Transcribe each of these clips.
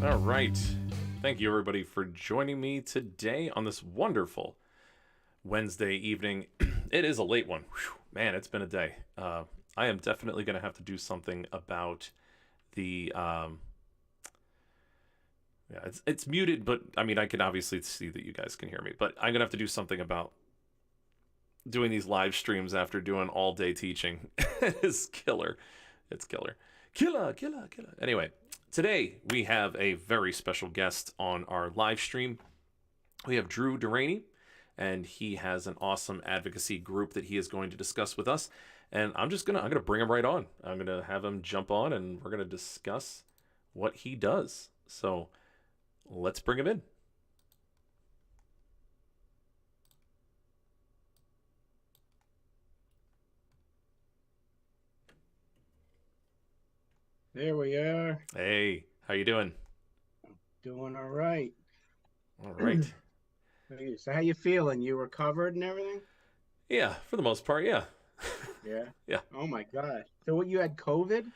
All right. Thank you, everybody, for joining me today on this wonderful Wednesday evening. It is a late one. Whew, man, it's been a day. I am definitely going to have to do something about the... yeah, it's muted, but I mean, I can obviously see that you guys can hear me. But I'm going to have to do something about doing these live streams after doing all day teaching. It's killer. It's killer. Killer. Anyway, today we have a very special guest on our live stream. We have Drew Deraney, and he has an awesome advocacy group that he is going to discuss with us. And I'm gonna bring him right on. I'm gonna have him jump on, and we're gonna discuss what he does. So let's bring him in. There we are. Hey, how you doing? Doing all right. All right. So how you feeling? You recovered and everything? Yeah, for the most part, yeah. Yeah. Yeah. Oh my God. So what, you had COVID?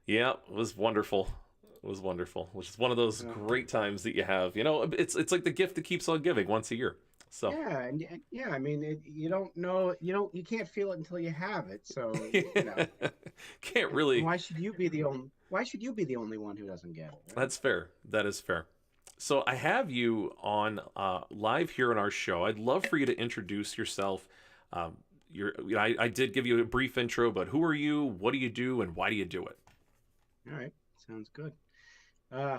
Yeah, it was wonderful. It was wonderful, which is one of those great times that you have. You know, it's like the gift that keeps on giving once a year. So Yeah, and yeah, I mean, you don't know, you can't feel it until you have it. So, can't really. Why should you be the only one who doesn't get it? Right? That's fair. That is fair. So I have you on live here on our show. I'd love for you to introduce yourself. I did give you a brief intro, but who are you? What do you do? And why do you do it? All right. Sounds good.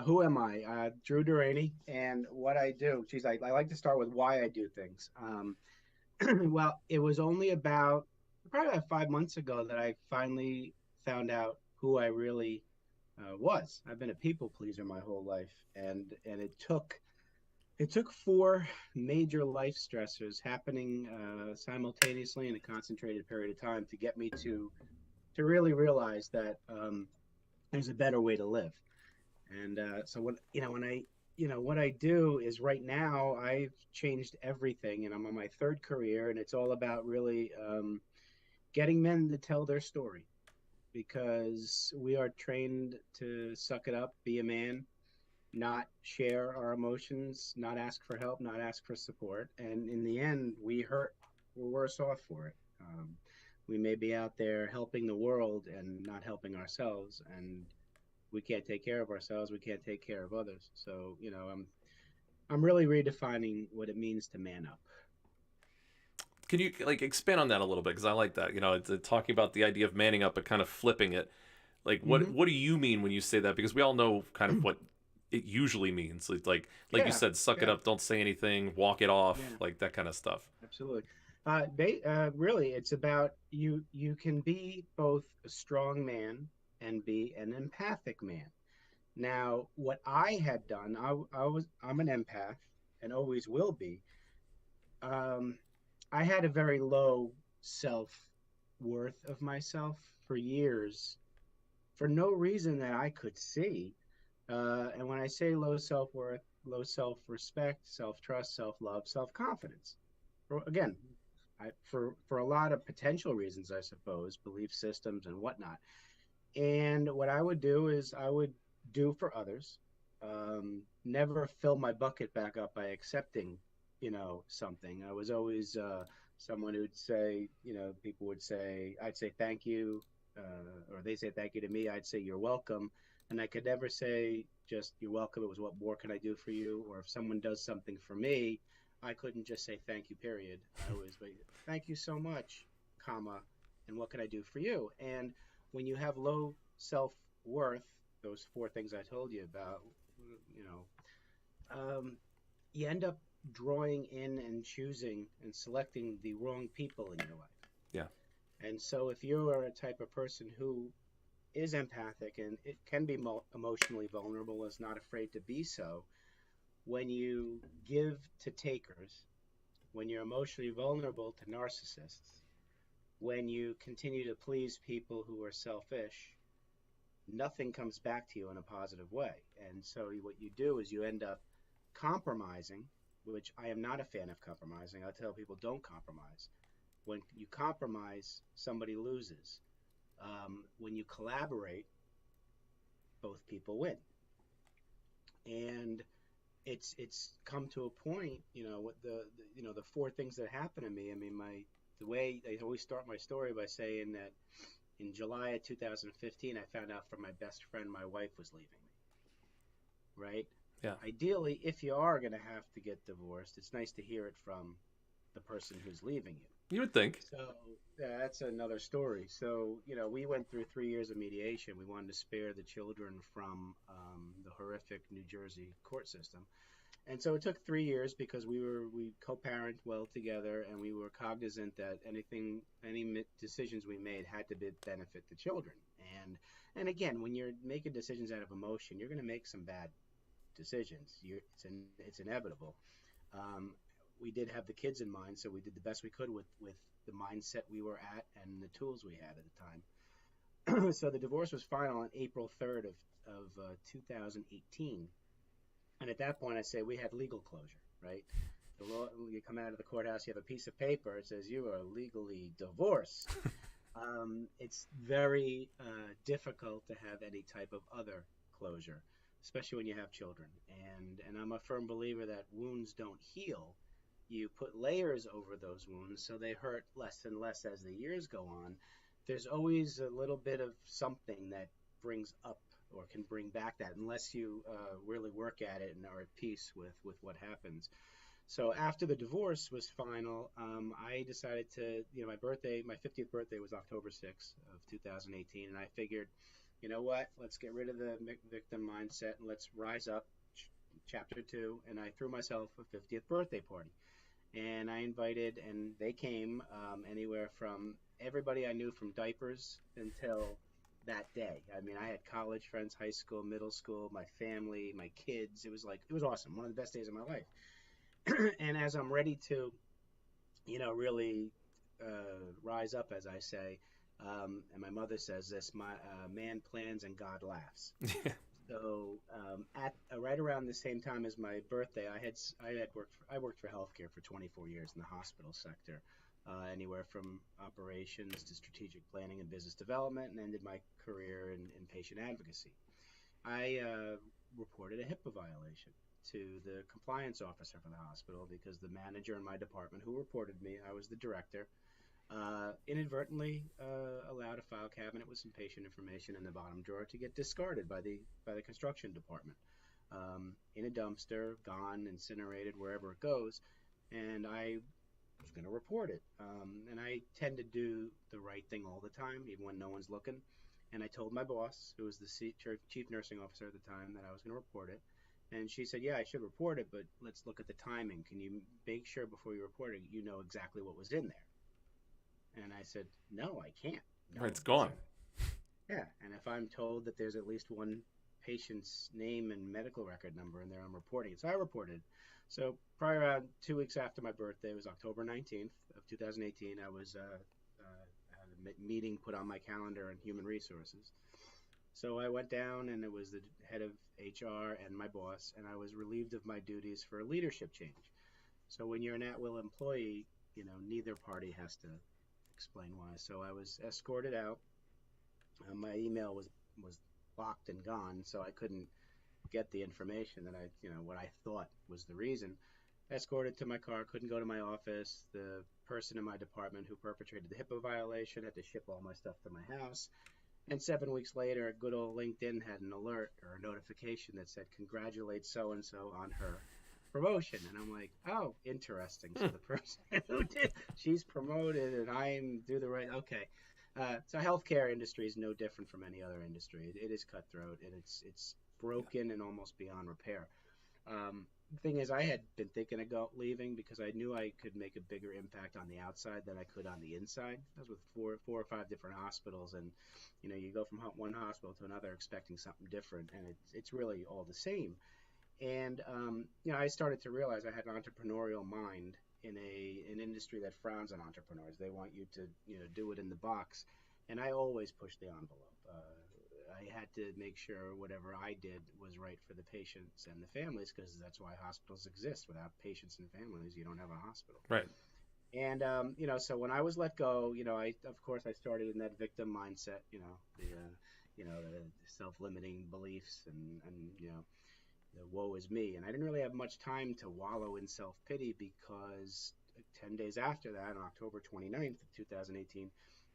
Who am I? Drew Deraney, and what I do. Geez, I like to start with why I do things. Well, it was only probably about 5 months ago that I finally found out who I really was. I've been a people pleaser my whole life, and it took four major life stressors happening simultaneously in a concentrated period of time to get me to really realize that there's a better way to live. And so what I do is right now I've changed everything, and I'm on my third career, and it's all about really getting men to tell their story, because we are trained to suck it up, be a man, not share our emotions, not ask for help, not ask for support. And in the end, we're worse off for it. We may be out there helping the world and not helping ourselves. And we can't take care of ourselves. We can't take care of others. So, I'm really redefining what it means to man up. Can you like expand on that a little bit? Because I like that. It's talking about the idea of manning up, but kind of flipping it. Like, Mm-hmm. what do you mean when you say that? Because we all know kind of what it usually means. It's like you Yeah, said, suck it yeah, up, don't say anything, walk it off, yeah. like that kind of stuff. Absolutely. Really, it's about you can be both a strong man and be an empathic man. Now, what I had done, I'm an empath and always will be. Um, I had a very low self worth of myself for years, for no reason that I could see. And when I say low self worth, low self respect, self trust, self love, self confidence. Again, for a lot of potential reasons, I suppose, belief systems and whatnot. And what I would do is I would do for others, never fill my bucket back up by accepting, something. I was always someone who'd say, people would say, I'd say thank you, or they say thank you to me. I'd say you're welcome. And I could never say just you're welcome. It was what more can I do for you? Or if someone does something for me, I couldn't just say thank you, period. I always wait, thank you so much, comma, and what can I do for you? And when you have low self worth, those four things I told you about, you know, um, you end up drawing in and choosing and selecting the wrong people in your life. Yeah. And so, if you are a type of person who is empathic and it can be emotionally vulnerable, is not afraid to be so, when you give to takers, when you're emotionally vulnerable to narcissists, when you continue to please people who are selfish, nothing comes back to you in a positive way. And so what you do is you end up compromising, which I am not a fan of compromising. I tell people don't compromise. When you compromise, somebody loses. When you collaborate, both people win. And it's come to a point, what the four things that happened to me. I mean, the way I always start my story by saying that in July of 2015, I found out from my best friend my wife was leaving me, right? Yeah. Ideally, if you are going to have to get divorced, it's nice to hear it from the person who's leaving you. You would think. So yeah, that's another story. So, we went through 3 years of mediation. We wanted to spare the children from the horrific New Jersey court system. And so it took 3 years because we co-parent well together, and we were cognizant that any decisions we made had to benefit the children. And again, when you're making decisions out of emotion, you're going to make some bad decisions. It's inevitable. Um, we did have the kids in mind, so we did the best we could with the mindset we were at and the tools we had at the time. So the divorce was final on April 3rd of 2018. And at that point, I say we had legal closure, right? The law, you come out of the courthouse, you have a piece of paper. It says you are legally divorced. It's very difficult to have any type of other closure, especially when you have children. And I'm a firm believer that wounds don't heal. You put layers over those wounds so they hurt less and less as the years go on. There's always a little bit of something that brings up or can bring back that, unless you really work at it and are at peace with what happens. So after the divorce was final, I decided to, my 50th birthday was October 6th of 2018, and I figured, you know what, let's get rid of the victim mindset and let's rise up, chapter two, and I threw myself a 50th birthday party. And I invited, and they came anywhere from everybody I knew from diapers until that day. I mean, I had college friends, high school, middle school, my family, my kids. It was awesome. One of the best days of my life. And as I'm ready to, really rise up, as I say, and my mother says this: my man plans and God laughs. So at right around the same time as my birthday, I worked for healthcare for 24 years in the hospital sector, anywhere from operations to strategic planning and business development, and ended my career in patient advocacy. I reported a HIPAA violation to the compliance officer for the hospital because the manager in my department who reported me, I was the director, inadvertently allowed a file cabinet with some patient information in the bottom drawer to get discarded by the construction department, in a dumpster, gone, incinerated, wherever it goes. And I was going to report it. And I tend to do the right thing all the time, even when no one's looking. And I told my boss, who was the chief nursing officer at the time, that I was going to report it. And she said, yeah, I should report it, but let's look at the timing. Can you make sure before you report it, you know exactly what was in there? And I said, no, I can't. No, Right, it's gone. Yeah, and if I'm told that there's at least one patient's name and medical record number in there, I'm reporting it. So I reported it. So probably around 2 weeks after my birthday, it was October 19th of 2018, I was had a meeting put on my calendar in human resources. So I went down, and it was the head of HR and my boss, and I was relieved of my duties for a leadership change. So when you're an at-will employee, neither party has to explain why. So I was escorted out. My email was locked and gone, so I couldn't get the information that what I thought was the reason. Escorted to my car, couldn't go to my office. The person in my department who perpetrated the HIPAA violation had to ship all my stuff to my house. And 7 weeks later, good old LinkedIn had an alert or a notification that said, congratulate so-and-so on her promotion. And I'm like, oh, interesting. So the person who did, she's promoted and I'm do the right, okay. So healthcare industry is no different from any other industry. It is cutthroat, and it's broken and almost beyond repair. The thing is, I had been thinking about leaving because I knew I could make a bigger impact on the outside than I could on the inside. I was with four or five different hospitals, and you go from one hospital to another expecting something different, and it's really all the same. And I started to realize I had an entrepreneurial mind in an industry that frowns on entrepreneurs. They want you to do it in the box, and I always push the envelope. I had to make sure whatever I did was right for the patients and the families, because that's why hospitals exist. Without patients and families, you don't have a hospital. Right. And so when I was let go, of course I started in that victim mindset, the self-limiting beliefs and the woe is me. And I didn't really have much time to wallow in self-pity, because 10 days after that, on October 29th of 2018,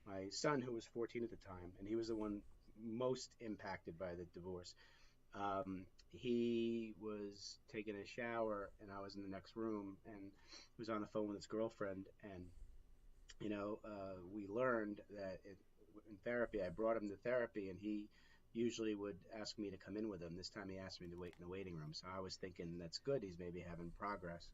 my son, who was 14 at the time, and he was the one most impacted by the divorce, he was taking a shower, and I was in the next room, and he was on the phone with his girlfriend. And we learned that in therapy, I brought him to therapy, and he usually would ask me to come in with him. This time he asked me to wait in the waiting room. So I was thinking, that's good, he's maybe having progress.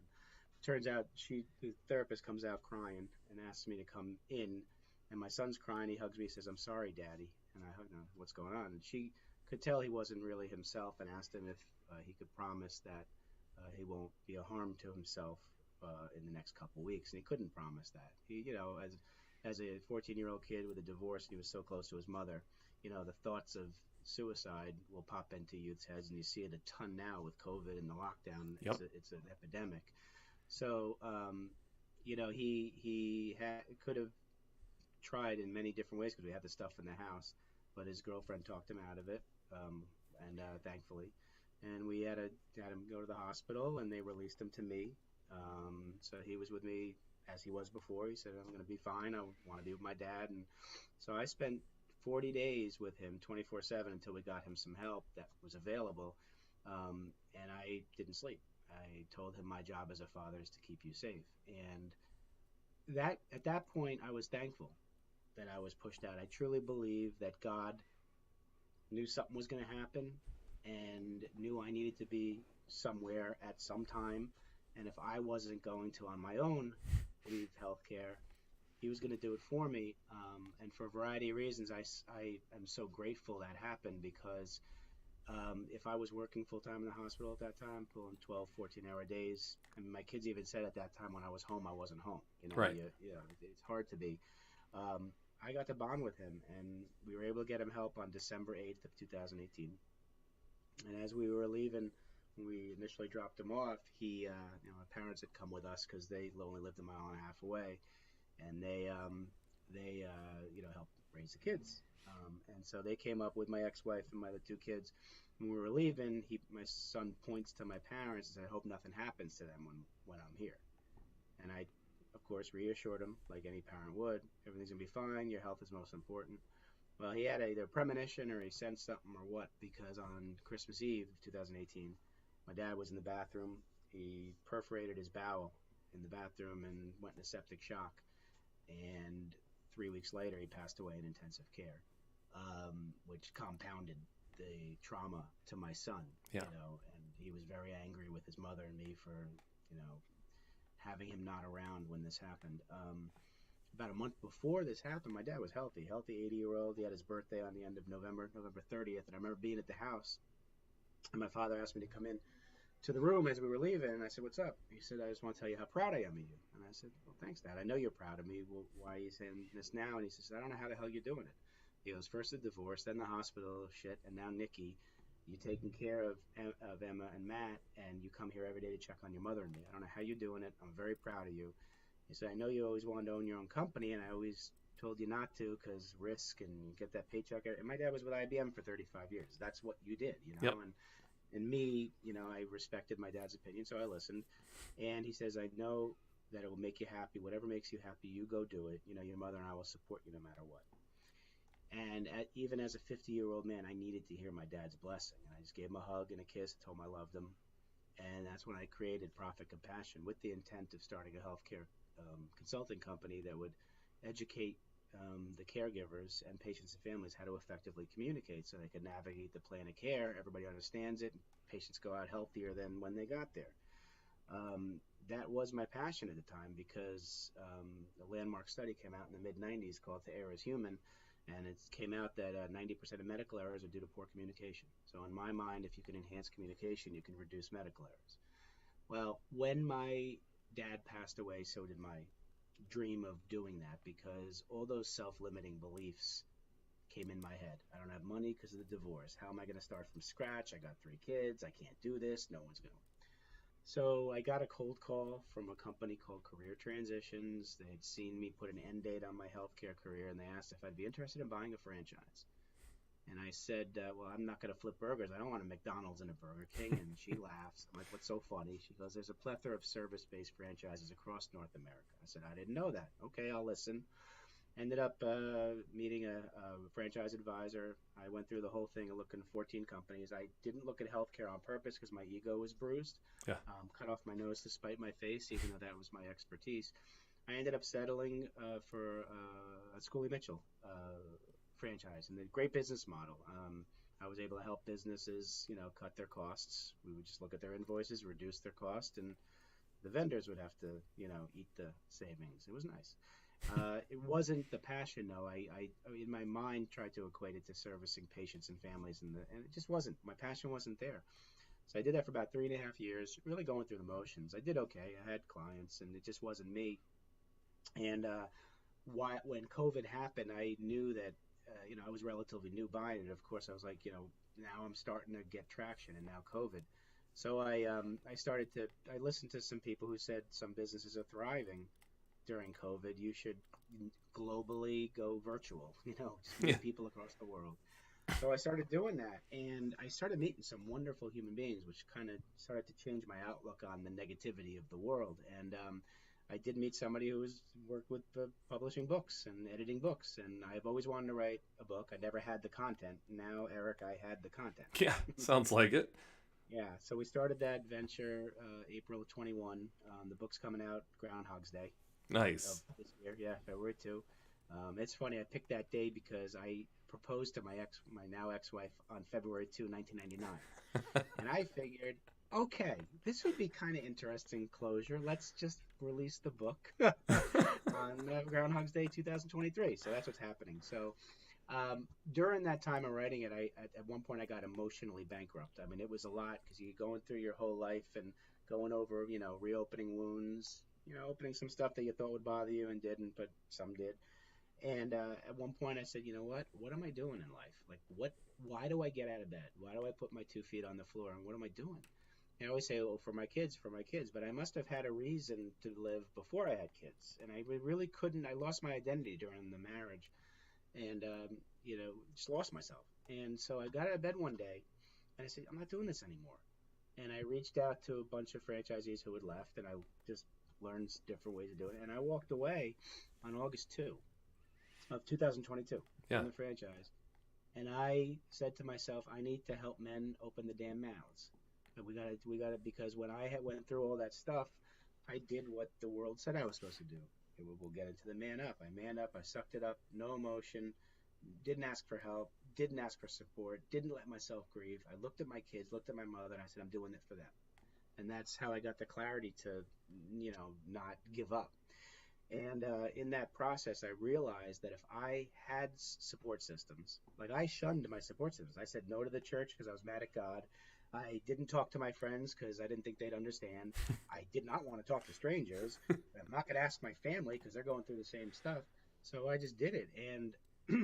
Turns out the therapist comes out crying and asks me to come in, and my son's crying. He hugs me, says, I'm sorry, Daddy. And I hug him, what's going on? And she could tell he wasn't really himself, and asked him if he could promise that he won't be a harm to himself in the next couple weeks. And he couldn't promise that. He, as a 14-year-old kid with a divorce, and he was so close to his mother, the thoughts of suicide will pop into youth's heads, and you see it a ton now with COVID and the lockdown. Yep. It's an epidemic. So, he could have tried in many different ways, because we had the stuff in the house, but his girlfriend talked him out of it, and thankfully. And we had him go to the hospital, and they released him to me. So he was with me as he was before. He said, I'm going to be fine. I want to be with my dad. And so I spent 40 days with him 24/7 until we got him some help that was available. And I didn't sleep. I told him my job as a father is to keep you safe. And at that point, I was thankful that I was pushed out. I truly believe that God knew something was going to happen, and knew I needed to be somewhere at some time. And if I wasn't going to, on my own, leave healthcare, he was going to do it for me. And for a variety of reasons, I am so grateful that happened, because if I was working full-time in the hospital at that time, pulling 12, 14-hour days, and my kids even said at that time when I was home, I wasn't home. Right. It's hard to be. I got to bond with him, and we were able to get him help on December 8th of 2018. And as we were leaving, when we initially dropped him off, my parents had come with us, because they only lived a mile and a half away. and help raise the kids. And so they came up with my ex-wife and my other two kids. When we were leaving, my son points to my parents and said, "I hope nothing happens to them when I'm here." And I, of course, reassured him like any parent would, "Everything's gonna be fine. Your health is most important." Well, he had either a premonition or he sensed something or what, because on Christmas Eve of 2018, my dad was in the bathroom. He perforated his bowel in the bathroom and went into septic shock. And 3 weeks later, he passed away in intensive care, which compounded the trauma to my son. Yeah. And he was very angry with his mother and me for, having him not around when this happened. About a month before this happened, my dad was healthy, 80-year-old. He had his birthday on the end of November 30th. And I remember being at the house, and my father asked me to come in to the room as we were leaving. And I said, "What's up?" He said, "I just want to tell you how proud I am of you." And I said, "Well, thanks, Dad. I know you're proud of me. Well, why are you saying this now?" And he says, "I don't know how the hell you're doing it." He goes, "First the divorce, then the hospital shit, and now Nikki. You taking care of Emma and Matt, and you come here every day to check on your mother and me. I don't know how you're doing it. I'm very proud of you." He said, "I know you always wanted to own your own company, and I always told you not to because risk and you get that paycheck." And my dad was with IBM for 35 years. That's what you did, Yep. And me, I respected my dad's opinion, so I listened. And he says, "I know that it will make you happy. Whatever makes you happy, you go do it. Your mother and I will support you no matter what." And even as a 50-year-old man, I needed to hear my dad's blessing. And I just gave him a hug and a kiss, told him I loved him. And that's when I created Profit Compassion with the intent of starting a healthcare consulting company that would educate the caregivers and patients and families how to effectively communicate so they could navigate the plan of care. Everybody understands it. And patients go out healthier than when they got there. That was my passion at the time because a landmark study came out in the mid-90s called "To Err is Human," and it came out that 90% of medical errors are due to poor communication. So in my mind, if you can enhance communication, you can reduce medical errors. Well, when my dad passed away, so did my dream of doing that, because all those self-limiting beliefs came in my head. I don't have money because of the divorce. How am I going to start from scratch? I got 3 kids. I can't do this. No one's going to. So I got a cold call from a company called Career Transitions. They had seen me put an end date on my healthcare career, and they asked if I'd be interested in buying a franchise. And I said, "Well, I'm not going to flip burgers. I don't want a McDonald's and a Burger King." And she laughs. I'm like, "What's so funny?" She goes, "There's a plethora of service-based franchises across North America." I said, "I didn't know that." "Okay, I'll listen." Ended up meeting a franchise advisor. I went through the whole thing of looking at 14 companies. I didn't look at healthcare on purpose because my ego was bruised. Yeah. Cut off my nose to spite my face, even though that was my expertise. I ended up settling for a Schoolie Mitchell franchise, and the great business model. I was able to help businesses, cut their costs. We would just look at their invoices, reduce their cost, and the vendors would have to, eat the savings. It was nice. It wasn't the passion, though. I in my mind tried to equate it to servicing patients and families, and it just wasn't. My passion wasn't there. So I did that for about 3.5 years, really going through the motions. I did okay. I had clients, and it just wasn't me. And when COVID happened, I knew that I was relatively new buying it. Of course, I was like, now I'm starting to get traction, and now COVID. So I listened to some people who said some businesses are thriving during COVID. You should globally go virtual, just meet people across the world. So I started doing that, and I started meeting some wonderful human beings, which kind of started to change my outlook on the negativity of the world. And I did meet somebody who worked with publishing books and editing books, and I've always wanted to write a book. I never had the content. Now, Eric, I had the content. Yeah, sounds like it. Yeah, so we started that venture April 21. The book's coming out Groundhog's Day. Nice. Of this year, yeah, February 2. It's funny, I picked that day because I proposed to my now ex-wife on February 2, 1999. And I figured, okay, this would be kind of interesting closure. Let's just release the book on Groundhog's Day 2023. So that's what's happening. So during that time of writing it, at one point I got emotionally bankrupt. I mean, it was a lot because you're going through your whole life and going over, reopening wounds, opening some stuff that you thought would bother you and didn't, but some did. And at one point I said, what am I doing in life? Like, why do I get out of bed? Why do I put my 2 feet on the floor? And what am I doing? I always say, "Oh, for my kids," but I must have had a reason to live before I had kids, and I really couldn't. I lost my identity during the marriage, and just lost myself. And so I got out of bed one day, and I said, "I'm not doing this anymore." And I reached out to a bunch of franchisees who had left, and I just learned different ways of doing it. And I walked away on August 2 of 2022 Yeah. from the franchise. And I said to myself, I need to help men open the damn mouths. And we got to, because when I had went through all that stuff, I did what the world said I was supposed to do. We'll get into the man up. I man up. I sucked it up. No emotion. Didn't ask for help. Didn't ask for support. Didn't let myself grieve. I looked at my kids, looked at my mother, and I said, I'm doing it for them. And that's how I got the clarity to, not give up. And in that process, I realized that if I had support systems, like I shunned my support systems. I said no to the church because I was mad at God. I didn't talk to my friends because I didn't think they'd understand. I did not want to talk to strangers. I'm not going to ask my family because they're going through the same stuff. So I just did it. And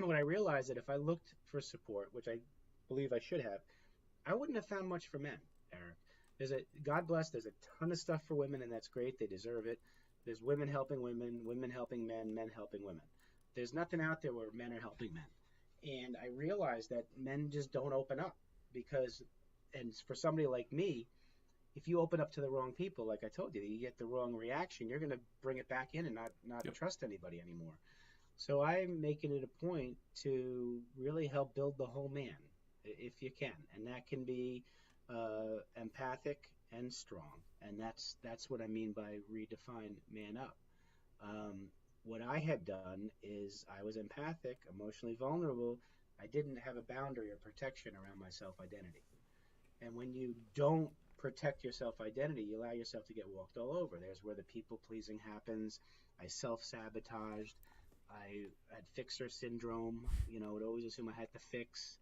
when I realized that if I looked for support, which I believe I should have, I wouldn't have found much for men, Eric. God bless, there's a ton of stuff for women, and that's great. They deserve it. There's women helping women, women helping men, men helping women. There's nothing out there where men are helping men. And I realized that men just don't open up because, and for somebody like me, if you open up to the wrong people, like I told you, you get the wrong reaction, you're going to bring it back in and not Yep. trust anybody anymore. So I'm making it a point to really help build the whole man, if you can, and that can be empathic and strong, and that's what I mean by redefine man up. What I had done is I was empathic, emotionally vulnerable. I didn't have a boundary or protection around my self identity, and when you don't protect your self identity, you allow yourself to get walked all over. There's where the people pleasing happens. I self sabotaged. I had fixer syndrome, would always assume I had to fix.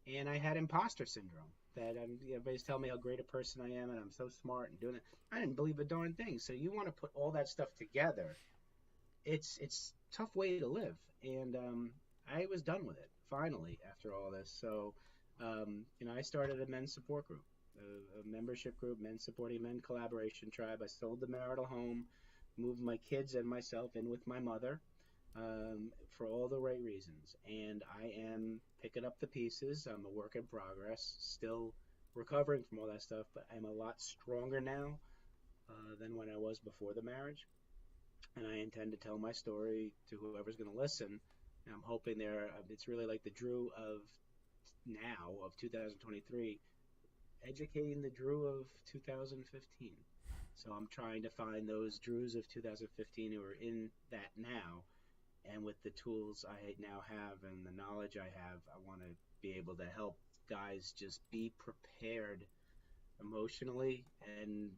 And I had imposter syndrome that everybody's telling me how great a person I am and I'm so smart and doing it. I didn't believe a darn thing. So you want to put all that stuff together. It's a tough way to live. And I was done with it finally after all this. So, I started a men's support group, a membership group, men supporting men collaboration tribe. I sold the marital home, moved my kids and myself in with my mother for all the right reasons. And I am picking up the pieces. I'm a work in progress, still recovering from all that stuff, but I'm a lot stronger now than when I was before the marriage. And I intend to tell my story to whoever's going to listen. And I'm hoping it's really like the Drew of now, of 2023, educating the Drew of 2015. So I'm trying to find those Drews of 2015 who are in that now, and with the tools I now have and the knowledge I have, I want to be able to help guys just be prepared emotionally and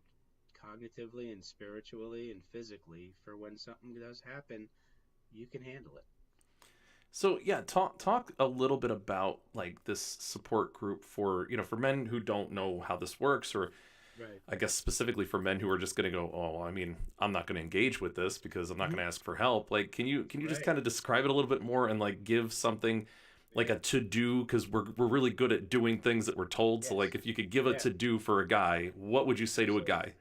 cognitively and spiritually and physically for when something does happen, you can handle it. So yeah, talk a little bit about like this support group for for men who don't know how this works, or Right. I guess specifically for men who are just going to go, oh, I mean, I'm not going to engage with this because I'm not Mm-hmm. going to ask for help. Like, can you just Right. kind of describe it a little bit more and like give something like Yeah. a to do, because we're really good at doing things that we're told. So like, Yes. if you could give a Yeah. to do for a guy, what would you say to a Absolutely. guy?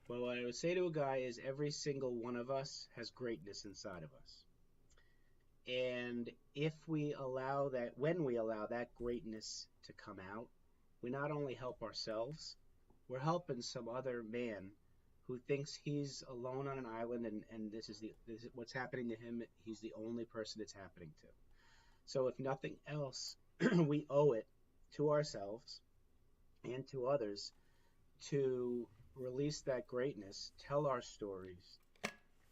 Well, what I would say to a guy is every single one of us has greatness inside of us. And if we allow that, when we allow that greatness to come out, we not only help ourselves, we're helping some other man who thinks he's alone on an island, and this is what's happening to him. He's the only person it's happening to. So if nothing else, we owe it to ourselves and to others to release that greatness, tell our stories,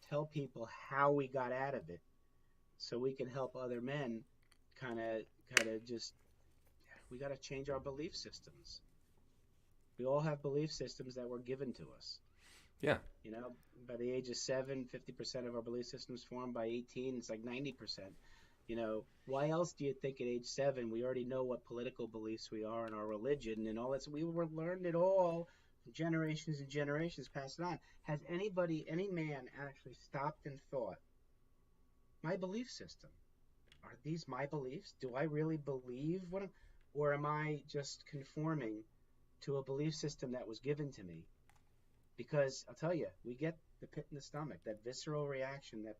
tell people how we got out of it, so we can help other men kind of just, we got to change our belief systems. We all have belief systems that were given to us. Yeah. By the age of 7, 50% of our belief systems formed. By 18, it's like 90%. Why else do you think at age 7 we already know what political beliefs we are in our religion and all that? So we were learned it all, generations and generations passed it on. Has any man actually stopped and thought, my belief system, are these my beliefs? Do I really believe or am I just conforming to a belief system that was given to me. Because I'll tell you, we get the pit in the stomach, that visceral reaction, that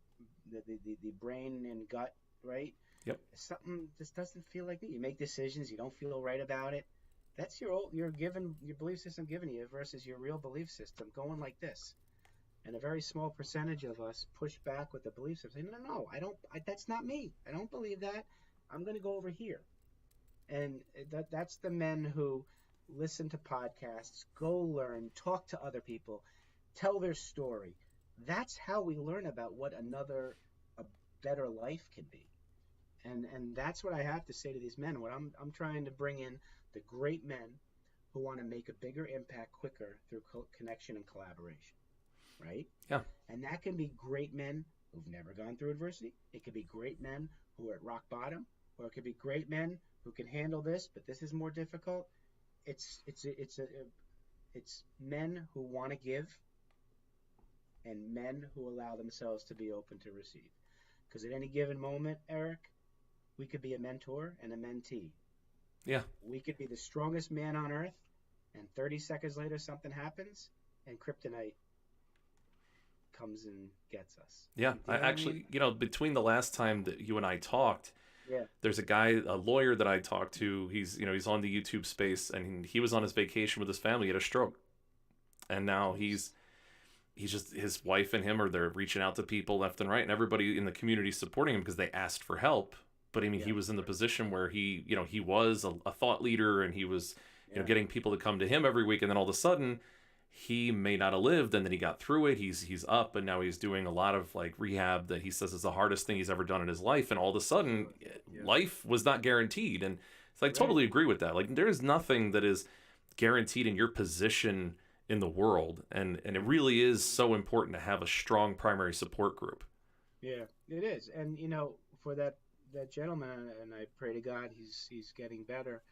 the brain and gut, right? Yep. Something just doesn't feel like me. You make decisions, you don't feel right about it. That's your belief system giving you versus your real belief system going like this. And a very small percentage of us push back with the belief system. Say, no, that's not me. I don't believe that. I'm going to go over here. And that's the men who listen to podcasts, go learn, talk to other people, tell their story. That's how we learn about what a better life can be. And that's what I have to say to these men. What I'm trying to bring in the great men who want to make a bigger impact quicker through connection and collaboration, right? Yeah. And that can be great men who've never gone through adversity. It could be great men who are at rock bottom, or it could be great men who can handle this, but this is more difficult. It's men who want to give and men who allow themselves to be open to receive. Because at any given moment, Eric, we could be a mentor and a mentee. Yeah. We could be the strongest man on earth, and 30 seconds later something happens, and kryptonite comes and gets us. Yeah. You know I actually, between the last time that you and I talked, yeah. There's a lawyer that I talked to. He's on the YouTube space, and he was on his vacation with his family. He had a stroke, and now he's just, his wife and him they're reaching out to people left and right, and everybody in the community supporting him because they asked for help. But I mean, he was in the position where he was a thought leader, and he was getting people to come to him every week, and then all of a sudden, he may not have lived, and then he got through it. He's up, and now he's doing a lot of like rehab that he says is the hardest thing he's ever done in his life. And all of a sudden, life was not guaranteed. And so I totally agree with that. Like, there is nothing that is guaranteed in your position in the world, and it really is so important to have a strong primary support group. Yeah, it is. And for that gentleman, and I pray to God he's getting better.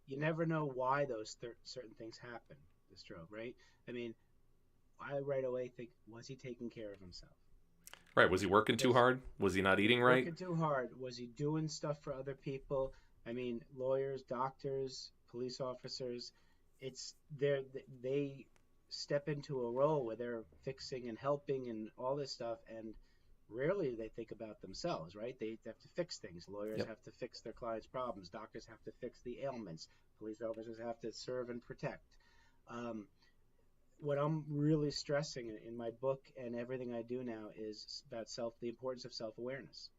You never know why those certain things happen. The stroke, right? I mean, I right away think, was he taking care of himself? Right. Was he working too hard? Was he not eating right? Working too hard. Was he doing stuff for other people? I mean, lawyers, doctors, police officers, they step into a role where they're fixing and helping and all this stuff, and rarely they think about themselves, right? They have to fix things. Lawyers have to fix their clients' problems. Doctors have to fix the ailments. Police officers have to serve and protect. What I'm really stressing in my book and everything I do now is about the importance of self-awareness.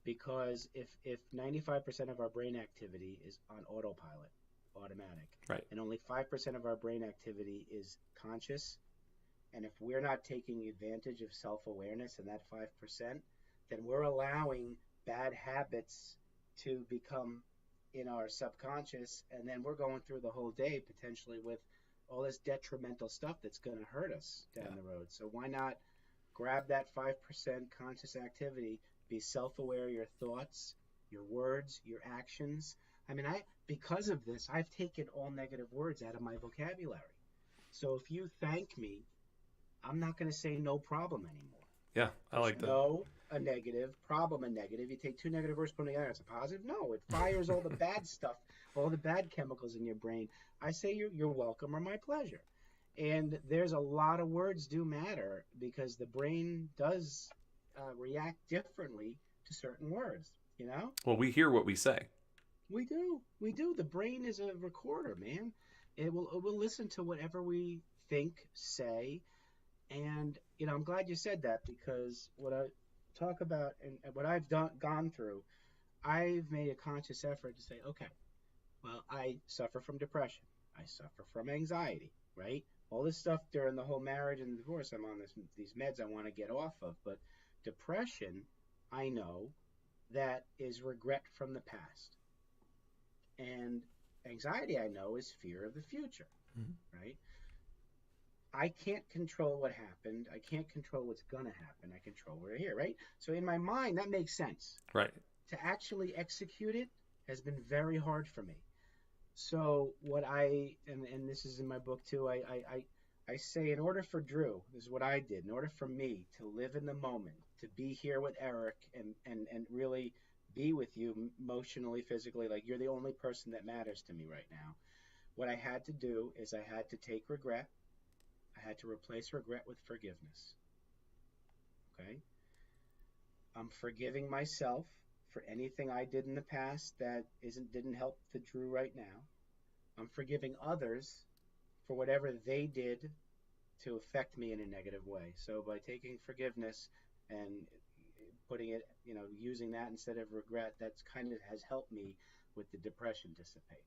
Because if 95% of our brain activity is on autopilot, automatic, right, and only 5% of our brain activity is conscious, and if we're not taking advantage of self-awareness in that 5%, then we're allowing bad habits to become in our subconscious, and then we're going through the whole day potentially with all this detrimental stuff that's going to hurt us down the road. So why not grab that 5% conscious activity, be self-aware of your thoughts, your words, your actions. I mean, because of this, I've taken all negative words out of my vocabulary. So if you thank me, I'm not going to say no problem anymore. Yeah, I like that. No, a negative, problem a negative. You take two negative words, put them together, it's a positive. No, it fires all the bad stuff, all the bad chemicals in your brain. I say you're welcome or my pleasure. And there's a lot of words do matter because the brain does react differently to certain words, you know? Well, we hear what we say. We do. The brain is a recorder, man. It will listen to whatever we think, say. And, I'm glad you said that because what I talk about and what I've gone through, I've made a conscious effort to say, okay, well, I suffer from depression. I suffer from anxiety, right? All this stuff during the whole marriage and divorce, I'm on these meds I want to get off of. But depression, I know that is regret from the past. And anxiety, I know, is fear of the future, right? I can't control what happened. I can't control what's going to happen. I control where we're here, right? So in my mind, that makes sense. Right. To actually execute it has been very hard for me. So what and this is in my book too, I say in order for Drew, this is what I did, in order for me to live in the moment, to be here with Eric and really be with you emotionally, physically, like you're the only person that matters to me right now. What I had to do is I had to take regret. I had to replace regret with forgiveness. Okay? I'm forgiving myself for anything I did in the past that didn't help the Drew right now. I'm forgiving others for whatever they did to affect me in a negative way. So by taking forgiveness and putting it, using that instead of regret, that's kind of has helped me with the depression dissipate.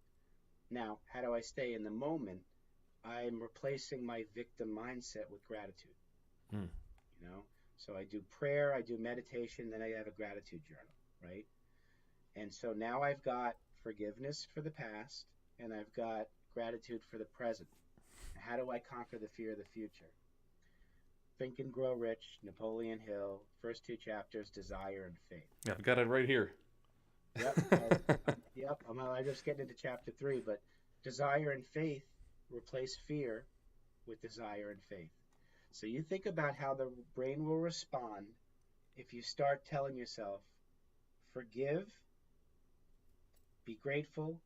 Now, how do I stay in the moment? I'm replacing my victim mindset with gratitude, Hmm. you know? So I do prayer, I do meditation, then I have a gratitude journal, right? And so now I've got forgiveness for the past and I've got gratitude for the present. How do I conquer the fear of the future? Think and Grow Rich, Napoleon Hill, first two chapters, Desire and Faith. Yeah, I've got it right here. Yep. Yep. I'm just getting into chapter 3, but desire and faith replace fear with desire and faith. So you think about how the brain will respond if you start telling yourself, forgive, be grateful,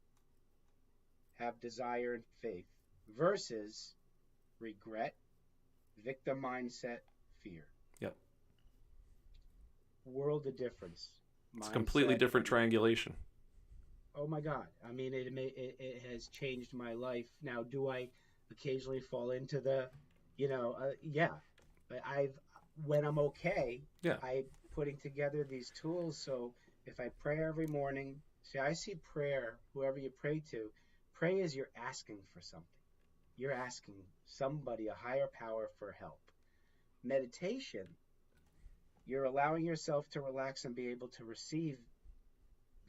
have desire and faith, versus regret, victim mindset, fear. Yep. World of difference. It's a completely Mindset. different triangulation. Oh my God. I mean, it has changed my life. Now, do I occasionally fall into the, yeah, but when I'm okay, Yeah. I putting together these tools. So if I pray every morning, see, I see prayer, whoever you pray to, pray as you're asking for something. You're asking somebody, a higher power, for help. Meditation, you're allowing yourself to relax and be able to receive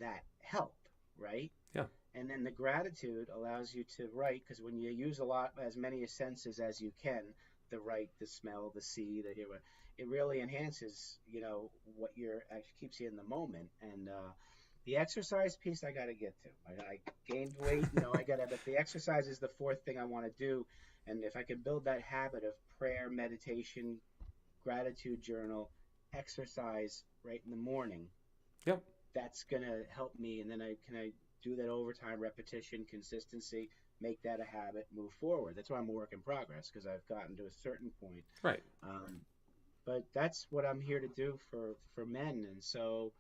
that help, right? Yeah. And then the gratitude allows you to write, because when you use as many senses as you can, the write, the smell, the see, the hear, it really enhances, what actually keeps you in the moment. And the exercise piece I got to get to. I gained weight, but the exercise is the fourth thing I want to do. And if I can build that habit of prayer, meditation, gratitude journal, exercise right in the morning, Yep. that's going to help me. And then I do that overtime, repetition, consistency, make that a habit, move forward. That's why I'm a work in progress, because I've gotten to a certain point. Right. But that's what I'm here to do for men. And so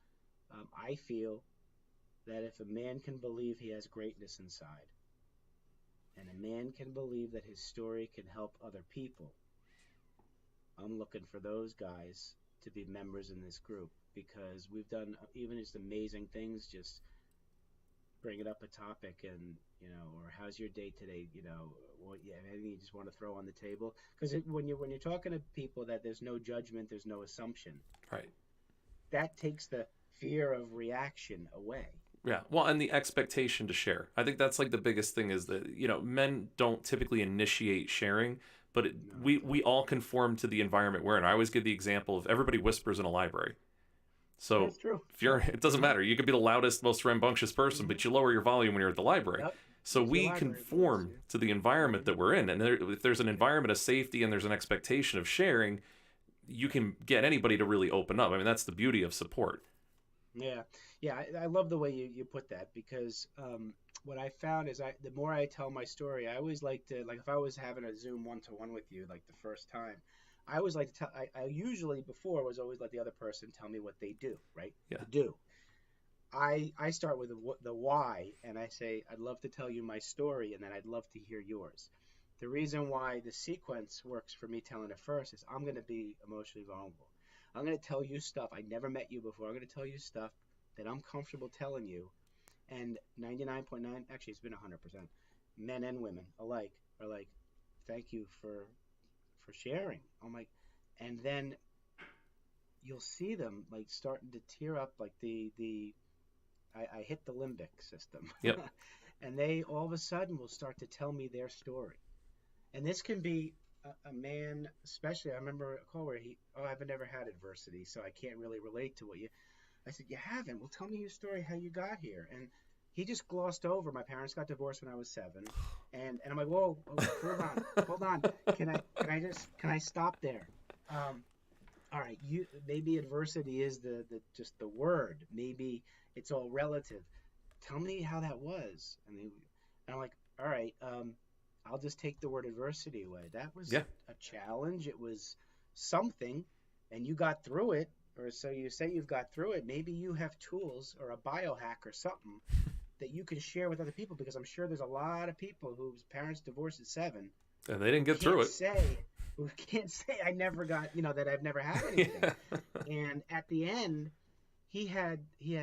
I feel that if a man can believe he has greatness inside, and a man can believe that his story can help other people, I'm looking for those guys to be members in this group, because we've done even just amazing things, just bringing up a topic and, or how's your day today, anything you just want to throw on the table. Because when you're talking to people that there's no judgment, there's no assumption. Right. That takes the fear of reaction away. Yeah. Well, and the expectation to share. I think that's like the biggest thing is that, men don't typically initiate sharing, but we all conform to the environment we're in. I always give the example of everybody whispers in a library. So that's true. it doesn't matter. You could be the loudest, most rambunctious person, but you lower your volume when you're at the library. Yep. So we conform to the environment that we're in. And if there's an environment of safety and there's an expectation of sharing, you can get anybody to really open up. I mean, that's the beauty of support. Yeah. Yeah. I love the way you put that, because what I found is the more I tell my story, I always like to, like if I was having a Zoom one-to-one with you, like the first time, I always like to tell, I usually before was always let the other person tell me what they do, right? Yeah. Do. I start with the why, and I say, I'd love to tell you my story, and then I'd love to hear yours. The reason why the sequence works for me telling it first is I'm going to be emotionally vulnerable. I'm going to tell you stuff. I never met you before. I'm going to tell you stuff that I'm comfortable telling you. And 99.9, actually it's been 100%, men and women alike are like, thank you for sharing. I'm like, and then you'll see them like starting to tear up, like I hit the limbic system. Yep. And they all of a sudden will start to tell me their story. And this can be a man, especially, I remember a call where I've never had adversity, so I can't really relate to what I said, you haven't? Well, tell me your story, how you got here. And he just glossed over, my parents got divorced when I was 7. And I'm like, whoa, hold on. Can I stop there? All right, maybe adversity is just the word. Maybe it's all relative. Tell me how that was. And I'm like, all right, I'll just take the word adversity away. That was Yeah. a challenge. It was something, and you got through it, or so you say you've got through it. Maybe you have tools or a biohack or something that you can share with other people, because I'm sure there's a lot of people whose parents divorced at 7 And they didn't get through can't it. say who can't say I never got, that I've never had anything. Yeah. And at the end, he had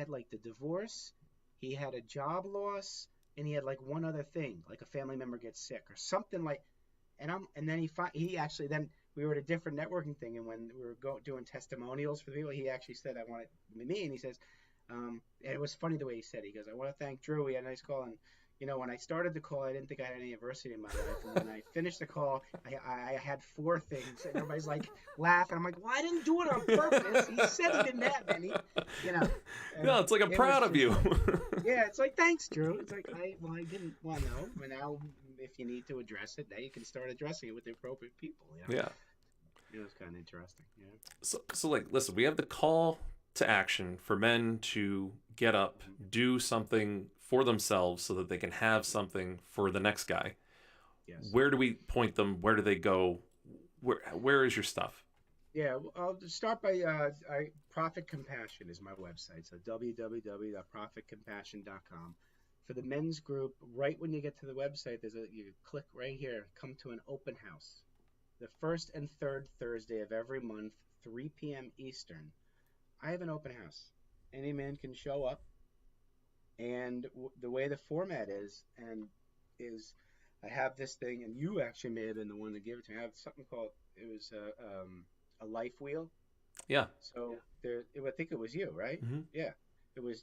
like the divorce, he had a job loss, and he had like one other thing, like a family member gets sick or something like. And then he actually, then we were at a different networking thing, and when we were doing testimonials for the people, he actually said, I want it me, and he says, and it was funny the way he said it. He goes, I want to thank Drew. We had a nice call, and when I started the call, I didn't think I had any adversity in my life, and when I finished the call, I had 4 things, and everybody's like laughing. I'm like, well, I didn't do it on purpose. He said he didn't have any, you know. No, it's like I'm proud of you. Yeah, it's like, thanks, Drew. It's like, I didn't want to know, but now if you need to address it, now you can start addressing it with the appropriate people. Yeah. It was kind of interesting. Yeah. So like, listen, we have the call to action for men to get up, do something for themselves so that they can have something for the next guy. Yes. Where do we point them? Where do they go? Where is your stuff? Yeah, I'll just start by Profit Compassion is my website. So www.profitcompassion.com. For the men's group, right when you get to the website, you click right here, come to an open house. The first and third Thursday of every month, 3 p.m. Eastern, I have an open house. Any man can show up, and the way the format is I have this thing, and you actually may have been the one to give it to me. I have something called, it was a life wheel. Yeah. So I think it was you, right? Mm-hmm. Yeah.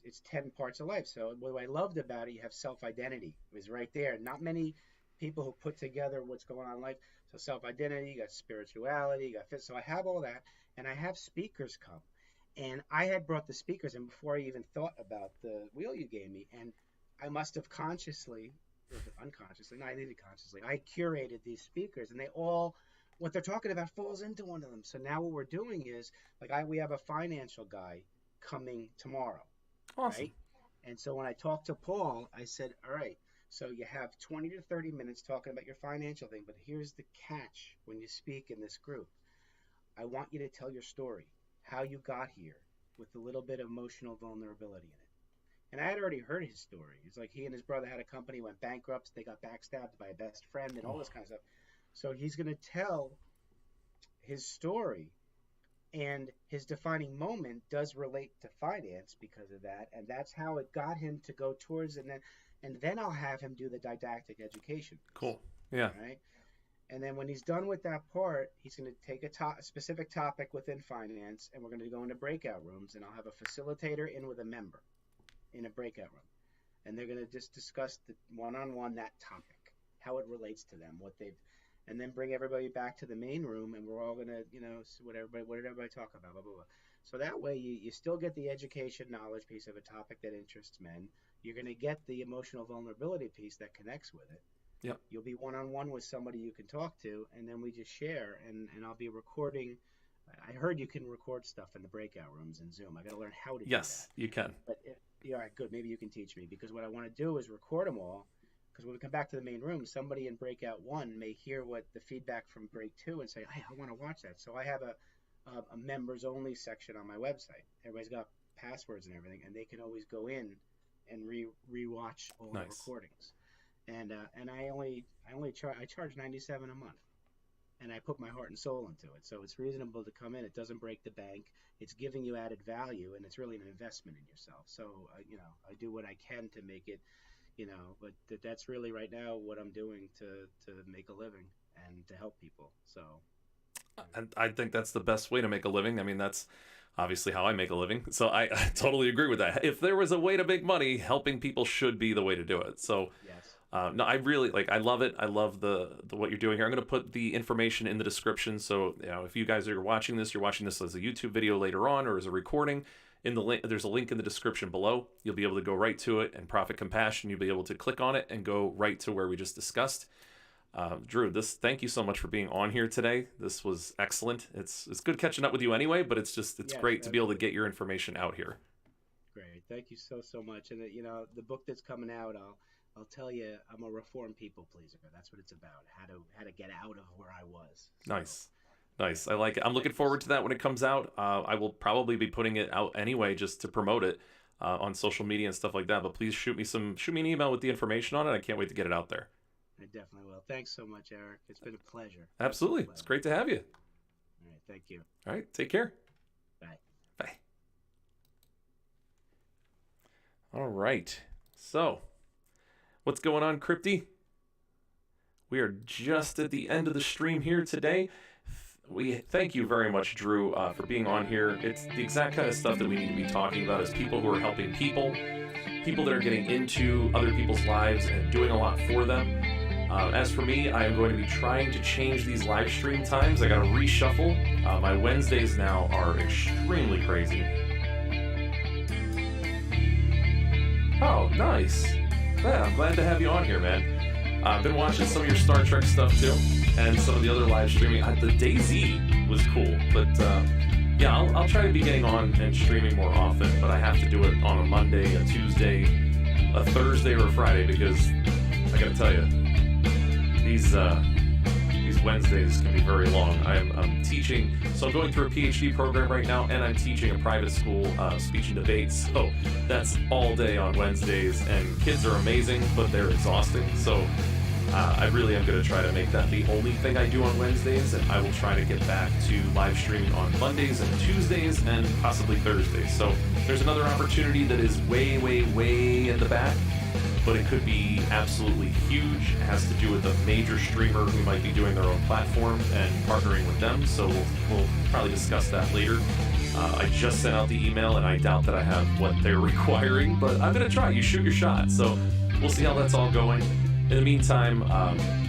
It's 10 parts of life. So what I loved about it, you have self-identity. It was right there. Not many people who put together what's going on in life. So self-identity, you got spirituality, you got fit. So I have all that, and I have speakers come. And I had brought the speakers in before I even thought about the wheel you gave me. And I must have consciously, or unconsciously, no, I did it consciously, I curated these speakers, and they all, what they're talking about falls into one of them. So now what we're doing is, like, we have a financial guy coming tomorrow. Awesome. Right? And so when I talked to Paul, I said, all right, so you have 20 to 30 minutes talking about your financial thing, but here's the catch when you speak in this group. I want you to tell your story, how you got here, with a little bit of emotional vulnerability in it. And I had already heard his story. It's like he and his brother had a company, went bankrupt, they got backstabbed by a best friend and all this kind of stuff. So he's going to tell his story, and his defining moment does relate to finance because of that, and that's how it got him to go towards, and then I'll have him do the didactic education. Cool. Yeah. Right. And then when he's done with that part, he's going to take a specific topic within finance, and we're going to go into breakout rooms, and I'll have a facilitator in with a member in a breakout room, and they're going to just discuss the one-on-one that topic, how it relates to them, what they've, and then bring everybody back to the main room, and we're all going to, what did everybody talk about, blah, blah, blah. So that way you still get the education knowledge piece of a topic that interests men. You're going to get the emotional vulnerability piece that connects with it. Yep. You'll be one-on-one with somebody you can talk to, and then we just share, and I'll be recording. I heard you can record stuff in the breakout rooms in Zoom. I got to learn how to do that. Yes, you can. But all right, good. Maybe you can teach me, because what I want to do is record them all, because when we come back to the main room, somebody in breakout 1 may hear what the feedback from break 2 and say, hey, I want to watch that. So I have a members only section on my website. Everybody's got passwords and everything, and they can always go in and re-watch all the recordings. And I charge $97 a month, and I put my heart and soul into it. So it's reasonable to come in. It doesn't break the bank. It's giving you added value, and it's really an investment in yourself. So I do what I can to make it, but that's really right now what I'm doing to make a living and to help people. So and I think that's the best way to make a living. I mean, that's obviously how I make a living. So I totally agree with that. If there was a way to make money, helping people should be the way to do it. So yes. No, I really I love it. I love the what you're doing here. I'm going to put the information in the description. So, if you guys are watching this, you're watching this as a YouTube video later on or as a recording, in the link, there's a link in the description below. You'll be able to go right to it, and Profit Compassion, you'll be able to click on it and go right to where we just discussed. Drew, thank you so much for being on here today. This was excellent. It's good catching up with you anyway, but it's great to be able to get your information out here. Great. Thank you so much. And the book that's coming out, I'll tell you, I'm a reformed people pleaser. That's what it's about. How to get out of where I was. So, Nice. Nice. I like it. I'm looking thank you forward so to that when much. it comes out. I will probably be putting it out anyway just to promote it on social media and stuff like that. But please shoot me an email with the information on it. I can't wait to get it out there. I definitely will. Thanks so much, Eric. It's been a pleasure. Absolute Absolutely. It's pleasure. great to have you. All right. Thank you. All right. Take care. Bye. Bye. All right. So, what's going on, Crypty? We are just at the end of the stream here today. We thank you very much, Drew, for being on here. It's the exact kind of stuff that we need to be talking about as people who are helping people that are getting into other people's lives and doing a lot for them. As for me, I am going to be trying to change these live stream times. I got to reshuffle. My Wednesdays now are extremely crazy. Oh, nice. Yeah, I'm glad to have you on here, man. I've been watching some of your Star Trek stuff too, and some of the other live streaming. The DayZ was cool, but yeah, I'll try to be getting on and streaming more often, but I have to do it on a Monday, a Tuesday, a Thursday, or a Friday because I gotta tell you, these Wednesdays can be very long. I'm teaching, so I'm going through a PhD program right now, and I'm teaching a private school speech and debate. So that's all day on Wednesdays, and kids are amazing, but they're exhausting. So I really am going to try to make that the only thing I do on Wednesdays, and I will try to get back to live streaming on Mondays and Tuesdays and possibly Thursdays. So there's another opportunity that is way, way, way in the back, but it could be absolutely huge. It has to do with a major streamer who might be doing their own platform and partnering with them. So we'll probably discuss that later. I just sent out the email, and I doubt that I have what they're requiring, but I'm going to try. You shoot your shot. So we'll see how that's all going. In the meantime,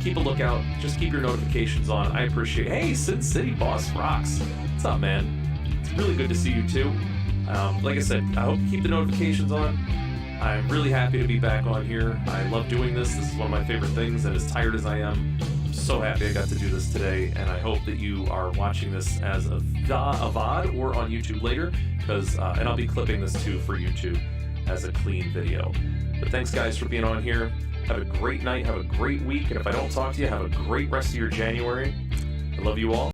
keep a lookout. Just keep your notifications on. I appreciate it. Hey, Sin City Boss rocks. What's up, man? It's really good to see you, too. Like I said, I hope you keep the notifications on. I'm really happy to be back on here. I love doing this. This is one of my favorite things, and as tired as I am, I'm so happy I got to do this today, and I hope that you are watching this as a VOD or on YouTube later, and I'll be clipping this too for YouTube as a clean video. But thanks, guys, for being on here. Have a great night, have a great week, and if I don't talk to you, have a great rest of your January. I love you all.